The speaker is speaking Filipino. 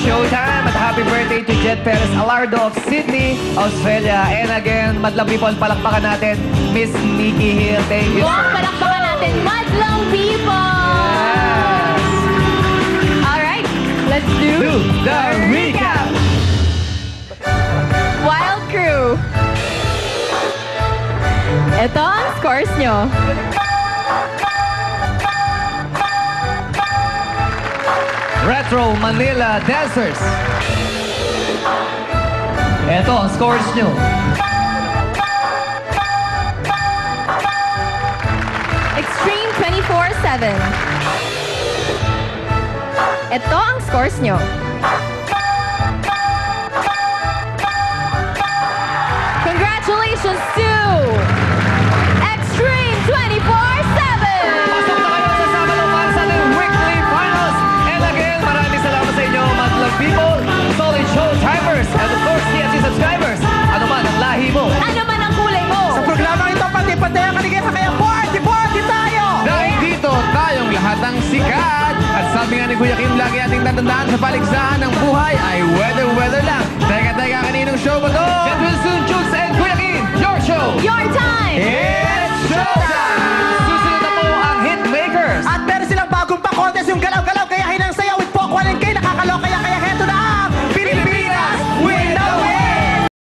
Showtime. At happy birthday to Jet Perez Alardo of Sydney, Australia. And again, madlang people, palakpakan natin Miss Nikki Hill. Thank you, Wow, sir. palakpakan natin, madlang people! Yes. Alright, let's do The recap. Wild Crew. Ito ang scores nyo. Retro Manila Dancers. Ito ang scores nyo. Extreme 24/7. Ito ang scores nyo. Congratulations to Extreme 24/7! Pasok na kayo sa Sabalukan sa ating weekly finals. And again, maraming salamat sa inyo, madlang people, solid showtimers, and of course, TNC subscribers. Ano man ang lahi mo. Ano man ang kulay mo? Sa programang ito, pati-pati ang kaligaya kaya party tayo! Dahil dito, tayong lahat ang sikat. At sabi nga ni Kuya Kim, lagi ating tatandaan sa paligsahan ng buhay ay weather lang. Teka, kaninong show ba to? Get well soon, Jules and Kuya Kim, your show. Your time! It's showtime! Susunod na po ang Hitmakers. At meron silang bagong pa-contest